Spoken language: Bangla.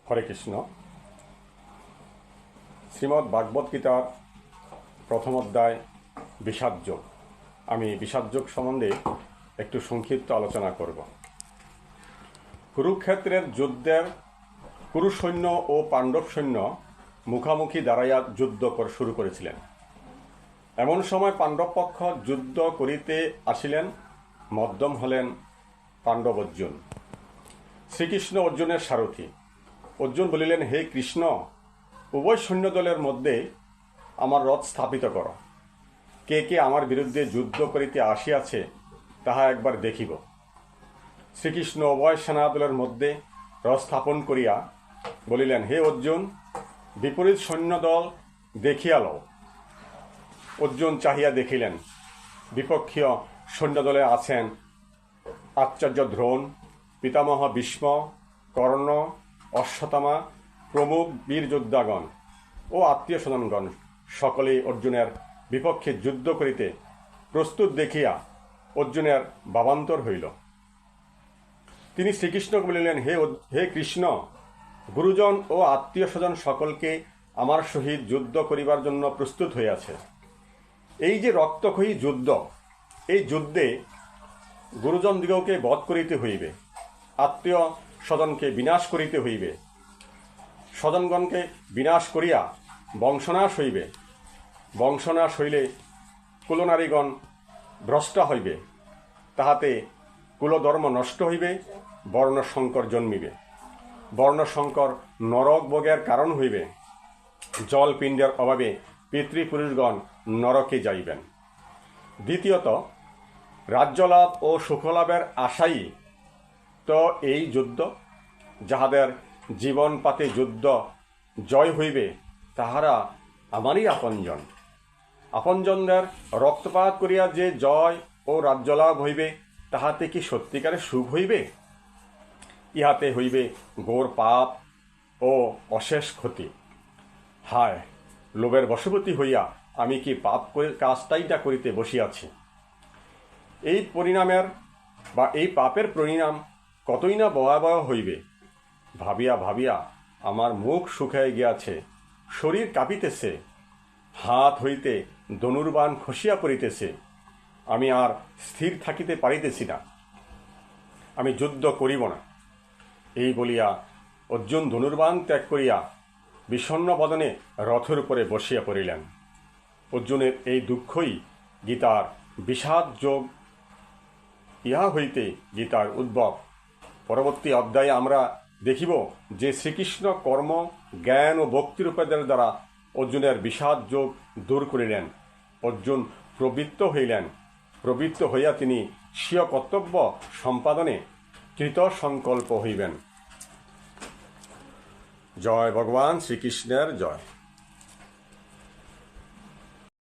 হরে কৃষ্ণ। শ্রীমদ্ ভাগবত গীতার প্রথম অধ্যায় বিষাদযোগ। আমি বিষাদযোগ সম্বন্ধে একটু সংক্ষিপ্ত আলোচনা করব। কুরুক্ষেত্রের যুদ্ধের কুরু সৈন্য ও পাণ্ডব সৈন্য মুখামুখি দাঁড়াইয়া যুদ্ধ শুরু করেছিলেন। এমন সময় পাণ্ডব পক্ষ যুদ্ধ করিতে আসিলেন। মধ্যম হলেন পাণ্ডব অর্জুন। শ্রীকৃষ্ণ অর্জুনের সারথি। অর্জুন বলিলেন, হে কৃষ্ণ, উভয় সৈন্যদলের মধ্যে আমার রথ স্থাপিত কর। কে কে আমার বিরুদ্ধে যুদ্ধ করিতে আসিয়াছে তাহা একবার দেখিব। শ্রীকৃষ্ণ উভয় সেনাদলের মধ্যে রথ স্থাপন করিয়া বলিলেন, হে অর্জুন, বিপরীত সৈন্যদল দেখিয়া লও। অর্জুন চাহিয়া দেখিলেন, বিপক্ষীয় সৈন্যদলে আছেন আচার্য দ্রোণ, পিতামহ ভীষ্ম, কর্ণ, অশ্বত্থামা প্রমুখ বীর যোদ্ধাগণ ও আত্মীয় স্বজনগণ সকলেই অর্জুনের বিপক্ষে যুদ্ধ করিতে প্রস্তুত দেখিয়া অর্জুনের ভাবান্তর হইল। তিনি শ্রীকৃষ্ণকে বলিলেন, হে কৃষ্ণ, গুরুজন ও আত্মীয় স্বজন সকলকে আমার সহিত যুদ্ধ করিবার জন্য প্রস্তুত হইয়াছে। এই যে রক্তক্ষয়ী যুদ্ধ, এই যুদ্ধে গুরুজনদিগকে বধ করিতে হইবে, আত্মীয় স্বজনকে বিনাশ করিতে হইবে, স্বজনগণকে বিনাশ করিয়া বংশনাশ হইবে। বংশনাশ হইলে কুলনারীগণ ভ্রষ্ট হইবে, তাহাতে কুলধর্ম নষ্ট হইবে, বর্ণসংকর জন্মিবে। বর্ণসংকর নরক ভোগের কারণ হইবে। জলপিণ্ডের অভাবে পিতৃপুরুষগণ নরকে যাইবেন। দ্বিতীয়ত, রাজ্যলাভ ও সুখলাভের আশাই তো এই যুদ্ধ। যাহাদের জীবন পাতে যুদ্ধ জয় হইবে তাহারা আমারই আপনজন। আপনজনদের রক্তপাত করিয়া যে জয় ও রাজ্যলাভ হইবে তাহাতে কি সত্যিকারে সুখ হইবে? ইহাতে হইবে ঘোর পাপ ও অশেষ ক্ষতি। হায়, লোভের বশবর্তী হইয়া আমি কি পাপ কাজটাইটা করিতে বসিয়াছি। এই পরিণামের বা এই পাপের পরিণাম কতই না ভয়াবহ হইবে। ভাবিয়া ভাবিয়া আমার মুখ শুকাইয়া গিয়াছে, শরীর কাঁপিতেছে, হাত হইতে ধনুর্বাণ খসিয়া পড়িতেছে। আমি আর স্থির থাকিতে পারিতেছি না, আমি যুদ্ধ করিব না। এই বলিয়া অর্জুন ধনুর্বাণ ত্যাগ করিয়া বিষণ্ণ বদনে রথের উপরে বসিয়া পড়িলেন। অর্জুনের এই দুঃখই গীতার বিষাদ যোগ। ইহা হইতে গীতার উদ্ভব। পরবর্তী অধ্যায়ে আমরা দেখিব যে শ্রীকৃষ্ণ কর্ম, জ্ঞান ও ভক্তির উপায়ের দ্বারা অর্জুনের বিষাদ যোগ দূর করিলেন। অর্জুন প্রবৃত্ত হইলেন। প্রবৃত্ত হইয়া তিনি স্বীয় কর্তব্য সম্পাদনে কৃত সংকল্প হইবেন। জয় ভগবান শ্রীকৃষ্ণের জয়।